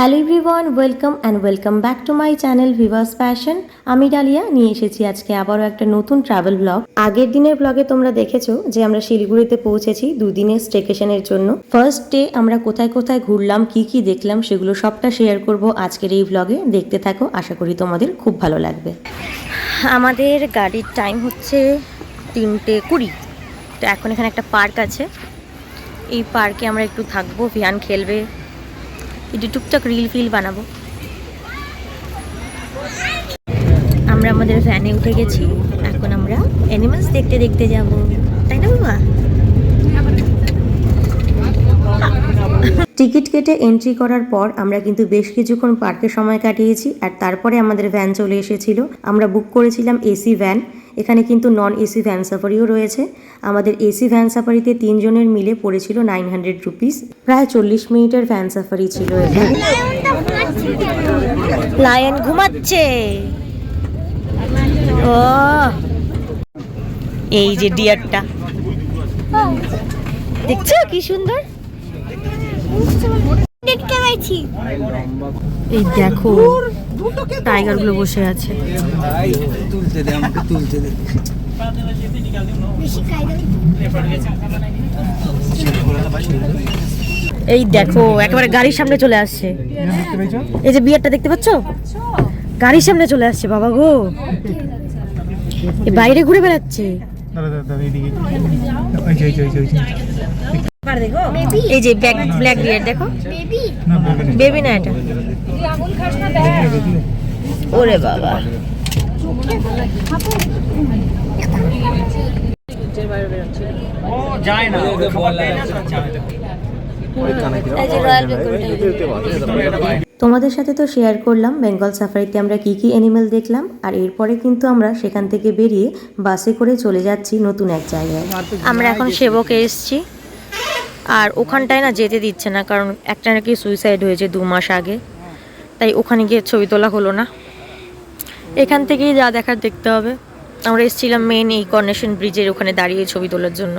Hello everyone, welcome back to my channel Vivas passion. আমি dahlia নিয়ে এসেছি আজকে আবারও একটা নতুন ট্রাভেল ব্লগ। আগের দিনের ব্লগে তোমরা দেখেছো যে আমরা শিলিগুড়িতে পৌঁছেছি দুদিনের স্টেকেশনের জন্য। ফার্স্ট ডে আমরা কোথায় কোথায় ঘুরলাম, কি কি দেখলাম সেগুলো সবটা শেয়ার করব আজকের এই ব্লগে। দেখতে থাকো, আশা করি তোমাদের খুব ভালো লাগবে। আমাদের গাড়ির টাইম হচ্ছে 3:20। তো এখন এখানে একটা পার্ক আছে, এই পার্কে আমরা একটু থাকবো, ভিয়ান খেলবে, একটু টুকটাক রিল ফিল বানাবো। আমরা আমাদের ভ্যানে উঠে গেছি, এখন আমরা অ্যানিমালস দেখতে দেখতে যাব, তাই না বাবা? টিকিট কেটে এন্ট্রি করার পর আমরা কিন্তু বেশ কিছুক্ষণ পার্কে সময় কাটিয়েছি, আর তারপরে আমাদের ভ্যান চলে এসেছিল। আমরা বুক করেছিলাম এসি ভ্যান, এখানে কিন্তু নন এসি ভ্যান সাফারিও রয়েছে। আমাদের এসি ভ্যান সাফারিতে 3 জনের মিলে পড়েছিল 900 রুপিস। প্রায় 40 মিনিটের ভ্যান সাফারি ছিল এখানে। লায়ন ঘুমাচ্ছে। ও এই যে ডিয়ারটা দেখছো কি সুন্দর দেখতে পাচ্ছি। এই দেখো টাইগার গুলো বসে আছে। তুলতে দে আমাকে, তুলতে দে। এই দেখো একেবারে গাড়ির সামনে চলে আসছে। এই যে বিয়ারটা দেখতে পাচ্ছ, গাড়ির সামনে চলে আসছে। বাবা গো, বাইরে ঘুরে বেড়াচ্ছে। এই যে ব্ল্যাক বিয়ার দেখো, বেবি না এটা। ওরে বাবা, তোমাদের সাথে তো শেয়ার করলাম বেঙ্গল সাফারিতে আমরা কি কি অ্যানিমেল দেখলাম, আর এরপরে কিন্তু আমরা সেখান থেকে বেরিয়ে বাসে করে চলে যাচ্ছি নতুন এক জায়গায়। আমরা এখন সেবকে এসেছি, আর ওখানটায় না যেতে দিচ্ছে না, কারণ একটা নাকি সুইসাইড হয়েছে 2 মাস আগে, তাই ওখানে গিয়ে ছবি তোলা হলো না। এখান থেকেই যা দেখার দেখতে হবে। আমরা এসেছিলাম মেন এই কর্নেশন ব্রিজের ওখানে দাঁড়িয়ে ছবি তোলার জন্য।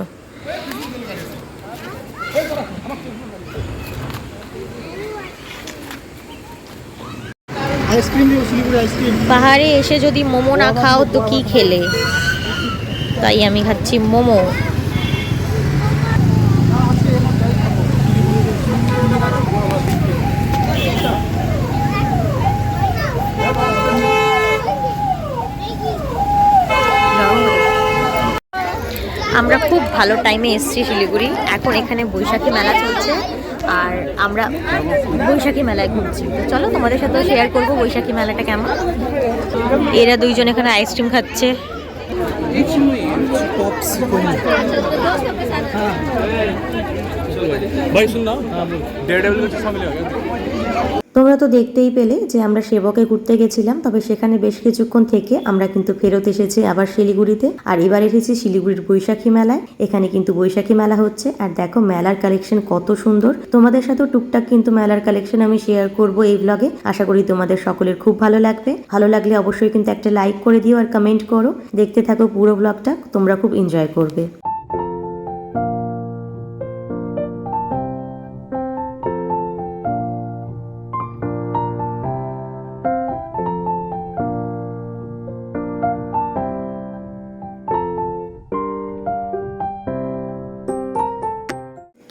পাহাড়ে এসে যদি মোমো না খাও তো কি খেলে, তাই আমি খাচ্ছি মোমো। আমরা খুব ভালো টাইমে এসেছি শিলিগুড়ি। এখন এখানে বৈশাখী মেলা চলছে, আর আমরা বৈশাখী মেলায় ঘুরছি। তো চলো তোমাদের সাথেও শেয়ার করবো বৈশাখী মেলাটা কেমন। এরা 2 জন এখানে আইসক্রিম খাচ্ছে। তোমরা তো দেখতেই পেলে যে আমরা সেবকে ঘুরতে গেছিলাম, তবে সেখানে বেশ কিছুক্ষণ থেকে আমরা কিন্তু ফেরত এসেছি আবার শিলিগুড়িতে। আর এবার এসেছি শিলিগুড়ির বৈশাখী মেলায়। এখানে কিন্তু বৈশাখী মেলা হচ্ছে, আর দেখো মেলার কালেকশন কত সুন্দর। তোমাদের সাথেও টুকটাক কিন্তু মেলার কালেকশন আমি শেয়ার করব এই ব্লগে। আশা করি তোমাদের সকলের খুব ভালো লাগবে। ভালো লাগলে অবশ্যই কিন্তু একটা লাইক করে দিও আর কমেন্ট করো। দেখতে থাকো পুরো ব্লগটা, তোমরা খুব এনজয় করবে।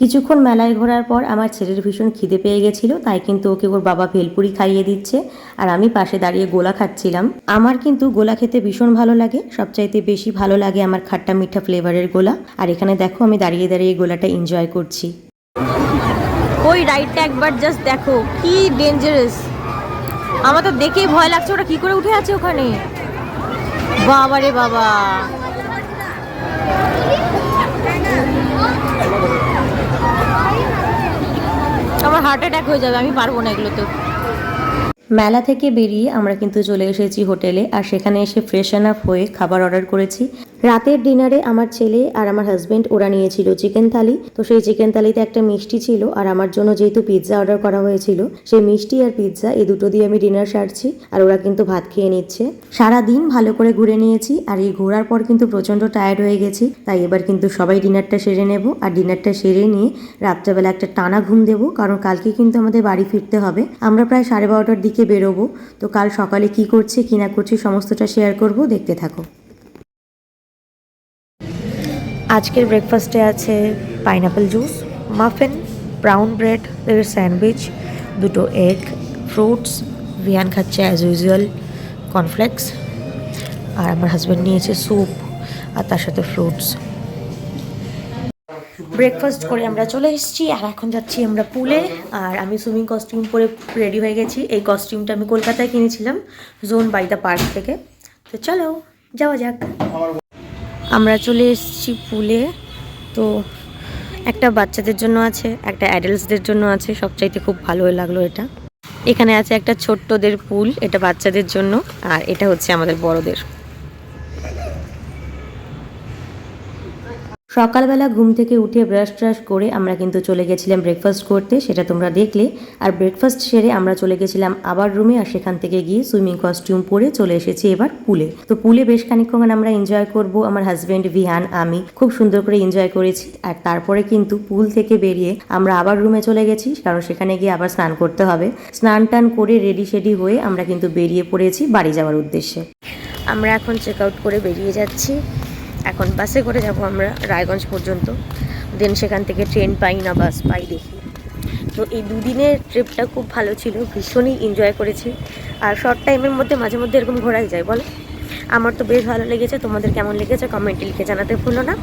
কিছুক্ষণ মেলায় ঘোরার পর আমার ছেলের ভীষণ খিদে পেয়ে গেছিল, তাই কিন্তু ওকে ওর বাবা ভেলপুরি খাইয়ে দিচ্ছে, আর আমি পাশে দাঁড়িয়ে গোলা খাচ্ছিলাম। আমার কিন্তু গোলা খেতে ভীষণ ভালো লাগে, সবচাইতে বেশি ভালো লাগে আমার খাট্টা মিঠা ফ্লেভারের গোলা। আর এখানে দেখো আমি দাঁড়িয়ে দাঁড়িয়ে গোলাটা এনজয় করছি। ওই রাইডটা একবার জাস্ট দেখো, কি ডেঞ্জারাস। আমার তো দেখেই ভয় লাগছে, ওরা কি করে উঠে আছে ওখানে। বাবা রে বাবা, আমার হার্ট অ্যাটাক হয়ে যাবে, আমি পারবো না এগুলো। তো মেলা থেকে বেরিয়ে আমরা কিন্তু চলে এসেছি হোটেলে, আর সেখানে এসে ফ্রেশন আপ হয়ে খাবার অর্ডার করেছি। রাতের ডিনারে আমার ছেলে আর আমার হাজবেন্ড ওরা নিয়েছিল চিকেন থালি। তো সেই চিকেন থালিতে একটা মিষ্টি ছিল, আর আমার জন্য যেহেতু পিৎজা অর্ডার করা হয়েছিল, সেই মিষ্টি আর পিৎজা এই দুটো দিয়ে আমি ডিনার সারছি, আর ওরা কিন্তু ভাত খেয়ে নিচ্ছে। সারা দিন ভালো করে ঘুরে নিয়েছি, আর এই ঘোরার পর কিন্তু প্রচন্ড টায়ার্ড হয়ে গেছি। তাই এবার কিন্তু সবাই ডিনারটা সেরে নেব, আর ডিনারটা সেরে নিয়ে রাত্রেবেলা একটা টানা ঘুম দেবো, কারণ কালকে কিন্তু আমাদের বাড়ি ফিরতে হবে। আমরা প্রায় 12:30টার দিকে বেরোবো। তো কাল সকালে কি করছি কি না করছি সমস্তটা শেয়ার করব, দেখতে থাকো। আজকের ব্রেকফাস্টে আছে pineapple juice, muffin, brown bread, sandwich, দুটো এগ, ফ্রুটস, ভিয়ান খাচ্ছে অ্যাজ ইউজুয়াল কর্নফ্লেক্স, আর আমার হাজব্যান্ড নিয়েছে স্যুপ আর তার সাথে ফ্রুটস। ব্রেকফাস্ট করে আমরা চলে এসেছি, আর এখন যাচ্ছি আমরা পুলে। আর আমি সুইমিং কস্টিউম পরে রেডি হয়ে গেছি। এই কস্টিউমটা আমি কলকাতায় কিনেছিলাম জোন বাই দ্য পার্ক থেকে। তো চলো যাওয়া যাক। আমরা চলে এসেছি পুলে। তো একটা বাচ্চাদের জন্য আছে, একটা অ্যাডাল্টসদের জন্য আছে। সবচাইতে খুব ভালো লাগলো এটা। এখানে আছে একটা ছোট্টদের পুল, এটা বাচ্চাদের জন্য, আর এটা হচ্ছে আমাদের বড়দের। সকালবেলা ঘুম থেকে উঠে ব্রাশ ট্রাশ করে আমরা কিন্তু চলে গেছিলাম ব্রেকফাস্ট করতে, সেটা তোমরা দেখলে। আর ব্রেকফাস্ট সেরে আমরা চলে গেছিলাম আবার রুমে, আর সেখান থেকে গিয়ে সুইমিং কস্টিউম পরে চলে এসেছি এবার পুলে। তো পুলে বেশ খানিকক্ষণ আমরা এনজয় করব। আমার হাজব্যান্ড, ভিহান, আমি খুব সুন্দর করে এনজয় করেছি। আর তারপরে কিন্তু পুল থেকে বেরিয়ে আমরা আবার রুমে চলে গেছি, কারণ সেখানে গিয়ে আবার স্নান করতে হবে। স্নান টান করে রেডি শেডি হয়ে আমরা কিন্তু বেরিয়ে পড়েছি বাড়ি যাওয়ার উদ্দেশ্যে। আমরা এখন চেক আউট করে বেরিয়ে যাচ্ছি। এখন বাসে করে যাব আমরা রায়গঞ্জ পর্যন্ত, দেন সেখান থেকে ট্রেন পাই না বাস পাই দেখি। তো এই দুদিনের ট্রিপটা খুব ভালো ছিল, ভীষণই এনজয় করেছি। আর শর্ট টাইমের মধ্যে মাঝে মধ্যে এরকম ঘোরাই যায় বলো। আমার তো বেশ ভালো লেগেছে। তোমাদের কেমন লেগেছে কমেন্টে লিখে জানাতে ভুলো না।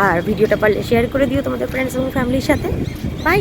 আর ভিডিওটা পারলে শেয়ার করে দিও তোমাদের ফ্রেন্ডস এবং ফ্যামিলির সাথে। বাই।